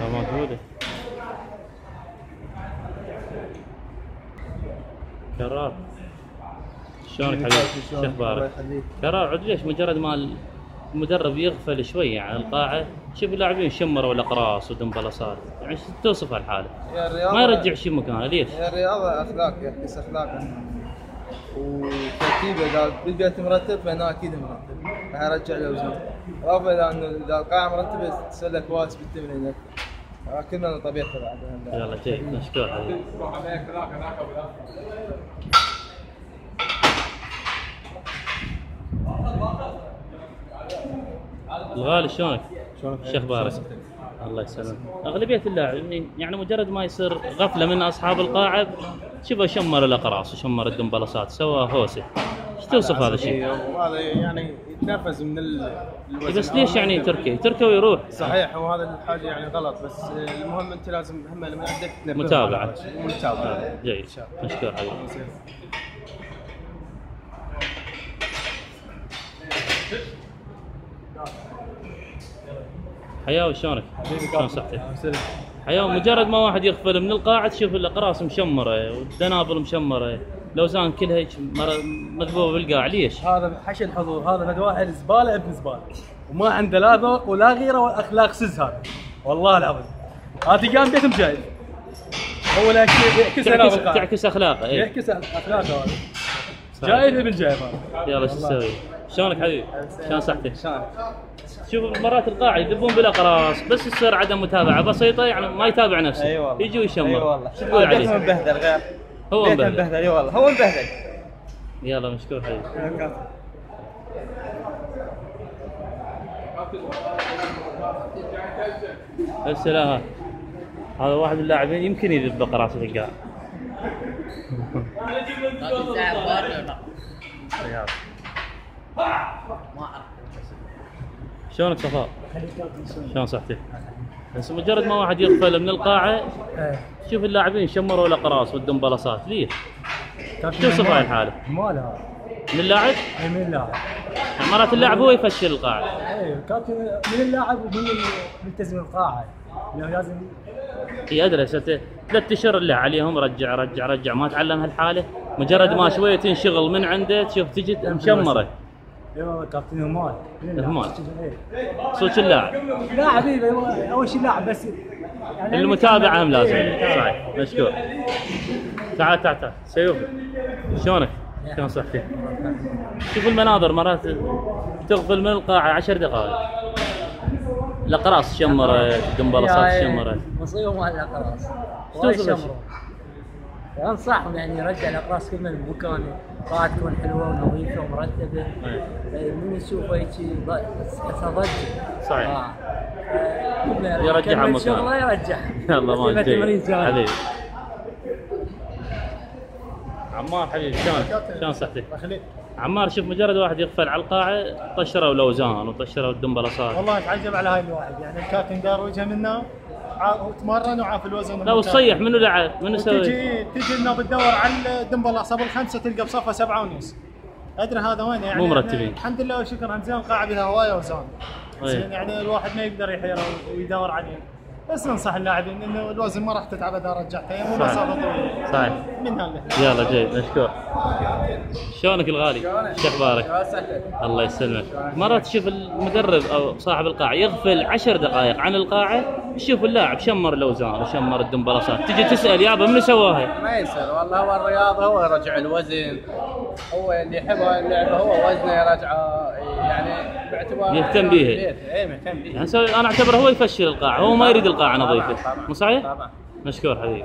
موجودة. كرار شلونك حبيبي؟ شو اخبارك؟ كرار عد ليش مجرد ما المدرب يغفل شوي عن القاعة شوف اللاعبين شمروا الاقراص ودنبلصات، يعني توصف الحالة ما يرجع شيء مكانه ليش؟ هي الرياضة أخلاق، يعكس أخلاق وترتيبه. إذا بالبيت مرتب فهنا أكيد مرتب راح يرجع الأوزان، إضافة إلى أنه إذا القاعة مرتبة تصير لك كويس بالتمرين، كلنا طبيعته بعد. يلا جيد مشكور حبيبي. الغالي شلونك؟ شو اخبارك؟ الله يسلمك. اغلبيه اللاعبين يعني مجرد ما يصير غفله من اصحاب القاعه شوفه شمر الاقراص وشمر الدنبلصات سوى هوسه، ايش توصف هذا الشيء؟ وهذا يعني يتنفس من الوزن. بس ليش يعني تركه ويروح؟ صحيح، وهذا الحاجه يعني غلط، بس المهم انت لازم هم لما عندك متابعه. جيد. مشكور حبيبي. حياوي شلونك؟ شلون صحتك؟ حياوي مجرد ما واحد يغفل من القاعة تشوف الاقراص مشمرة والدنابل مشمرة، الاوزان كلها هيك مذبوبة بالقاع، ليش؟ هذا حشد الحضور، هذا فد واحد زبالة ابن زبالة وما عنده لا ذوق ولا غيره واخلاق سز هذا، والله العظيم. هذا قام بيت مجاهد هو لا تعكس اخلاقه. ايه يعكس اخلاقه هذا. جايب ابن جايب هذا. يلا شو تسوي؟ شلونك حبيبي؟ شلون صحتك؟ شوف مرات القاعة يذبون بالاقراص بس يصير عدم متابعة بسيطة، يعني ما يتابع نفسه. اي والله. يجي ويشمر. اي والله. شو تقول عليه؟ هو مبهدل غير. هو مبهدل. اي والله هو مبهدل. يلا مشكور حبيبي. السلام. هذا واحد من اللاعبين يمكن يذب بقراصة القاع. شلونك صفاء؟ شلون صحتك؟ بس مجرد ما واحد يغفل من القاعة شوف اللاعبين شمروا الاقراص والدنبلصات، ليش؟ توصف هاي الحالة؟ مالها من اللاعب؟ اي من اللاعب. مرات اللاعب هو يفشل القاعة. اي كابتن من اللاعب ومن ملتزم القاعة، لازم. اي ادري 3 اشهر اللي عليهم رجع رجع رجع، ما تعلم هالحالة، مجرد ما شوية تنشغل من عنده تشوف تجي مشمرة. ايوه كابتن همال. همال. صوت اللاعب. لاعب اول شيء لاعب بس يعني المتابعة هم لازم. صحيح مشكور. تعال تعال تعال سيوف شلونك؟ شلون صحتك؟ شوف المناظر مرات تغفل من القاعة 10 دقائق الاقراص شمرت، الدنبلصات شمرت. مصيبة مال الاقراص. وايد شمروا. انصحهم يعني يرجع الاقراص كلها بمكانه، قاعة تكون حلوة ونظيفة ومرتبة. من يشوفه هيك ضجة. صحيح. يرجعها مكانه. يرجعها. يلا ما جيد حبيبي. عمار حبيبي شلون صحتك؟ عمار شوف مجرد واحد يغفل على القاعة طشروا الاوزان وطشروا الدنبلصات. والله اتعجب على هاي الواحد، يعني الكابتن دار وجهه منا وتمرن وعاف الوزن. لا وصيح منو لعب؟ منو سوي؟ تجي لنا بتدور على الدنبلص ابو الخمسه تلقى بصفه 7.5. ادري هذا وين يعني مو مرتبين. الحمد لله وشكرا زين، القاعه بها هوايه اوزان. يعني الواحد ما يقدر يحيره ويدور عليه، بس ننصح اللاعبين انه الوزن ما راح تتعب اذا رجعته، مو مسافه طويله. صحيح. من هلا. يلا جيد مشكور. شلونك الغالي؟ شو اخبارك؟ الله يسلمك. مرات تشوف المدرب او صاحب القاعه يغفل 10 دقائق عن القاعه، تشوف اللاعب شمر الاوزان وشمر الدنبلصات، تجي تسال يابا منو سواها؟ ما يصير والله، هو الرياضه هو يرجع الوزن، هو اللي يحب اللعبه هو وزنه يرجعه، يعني باعتبار يهتم بيها. اي مهتم بيها. يعني انا اعتبر هو يفشل القاعه، هو ما يريد القاعه نظيفه. مو صحيح؟ طبعا. مشكور حبيبي.